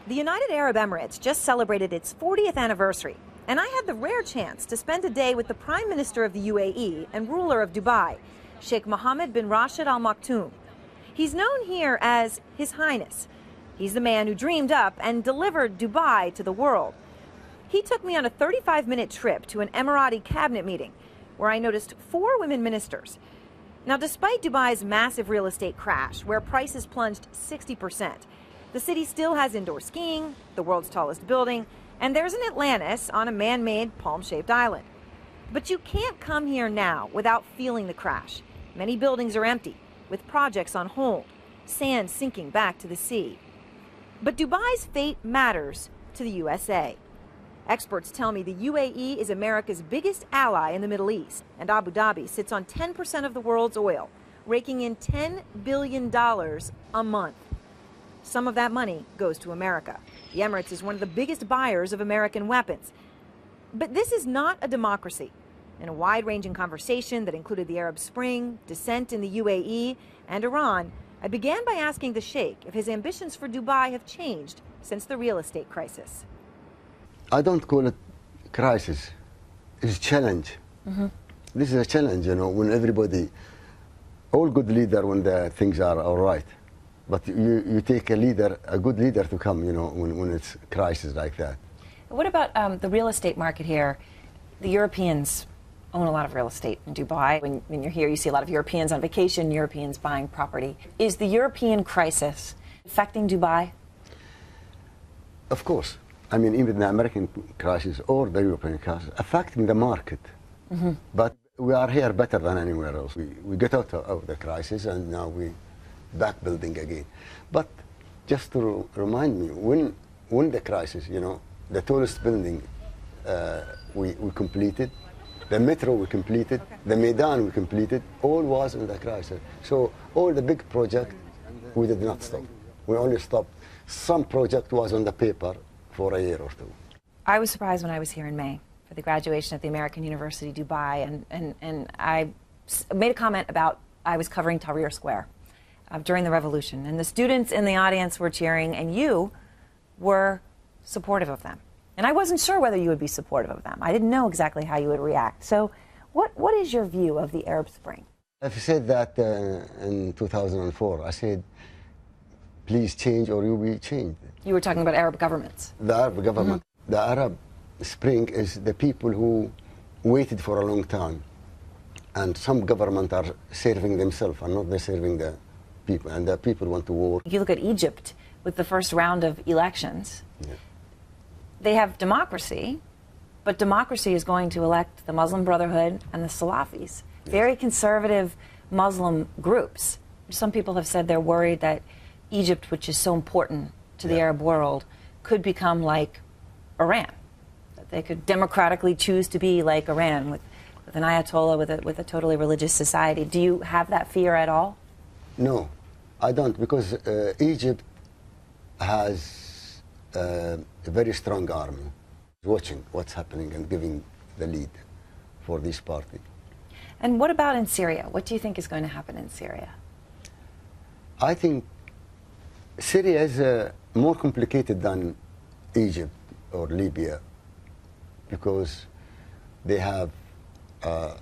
The United Arab Emirates just celebrated its 40th anniversary, and I had the rare chance to spend a day with the Prime Minister of the UAE and ruler of Dubai, Sheikh Mohammed bin Rashid Al Maktoum. He's known here as His Highness. He's the man who dreamed up and delivered Dubai to the world. He took me on a 35-minute trip to an Emirati cabinet meeting where I noticed 4 women ministers. Now, despite Dubai's massive real estate crash, where prices plunged 60%, the city still has indoor skiing, the world's tallest building, and there's an Atlantis on a man-made palm-shaped island. But you can't come here now without feeling the crash. Many buildings are empty, with projects on hold, sand sinking back to the sea. But Dubai's fate matters to the USA. Experts tell me the UAE is America's biggest ally in the Middle East, and Abu Dhabi sits on 10% of the world's oil, raking in $10 billion a month. Some of that money goes to America. The Emirates is one of the biggest buyers of American weapons. But this is not a democracy. In a wide-ranging conversation that included the Arab Spring, dissent in the UAE, and Iran, I began by asking the Sheikh if his ambitions for Dubai have changed since the real estate crisis. I don't call it crisis. It's a challenge. This is a challenge, you know, when everybody, all good leader when the things are all right. But you take a leader, a good leader to come, you know, when it's crisis like that. What about the real estate market here? The Europeans own a lot of real estate in Dubai. When you're here, you see a lot of Europeans on vacation, Europeans buying property. Is the European crisis affecting Dubai? Of course. I mean, even the American crisis or the European crisis affecting the market. But we are here better than anywhere else. We get out of the crisis and now we back building again. But just to remind me, when the crisis, you know, the tallest building we completed, the metro we completed, the Maidan we completed, all was in the crisis. So all the big project, we did not stop. We only stopped. Some project was on the paper for a year or two. I was surprised when I was here in May for the graduation at the American University Dubai, and I made a comment about I was covering Tahrir Square during the revolution, and the students in the audience were cheering, and you were supportive of them. And I wasn't sure whether you would be supportive of them. I didn't know exactly how you would react. So what is your view of the Arab Spring? I said that in 2004. I said, please change or you will be changed. You were talking about Arab governments. The Arab government. The Arab Spring is the people who waited for a long time. And some governments are serving themselves and not they're serving the people. And the people want to war. You look at Egypt with the first round of elections. They have democracy, but democracy is going to elect the Muslim Brotherhood and the Salafis, very conservative Muslim groups. Some people have said they're worried that Egypt, which is so important to the Arab world, could become like Iran, that they could democratically choose to be like Iran with an Ayatollah, with a totally religious society. Do you have that fear at all? No, I don't, because Egypt has a very strong army watching what's happening and giving the lead for this party. And what about in Syria? What do you think is going to happen in Syria? I think Syria is more complicated than Egypt or Libya because they have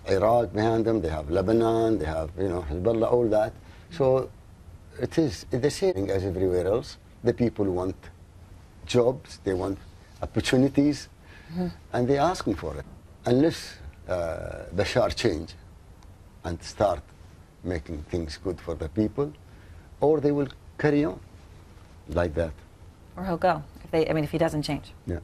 Iraq behind them, they have Lebanon, they have, you know, Hezbollah, all that. So it is the same as everywhere else. The people want jobs, they want opportunities, and they're asking for it. Unless Bashar change and start making things good for the people, or they will carry on like that. Or he'll go, if he doesn't change. Yeah.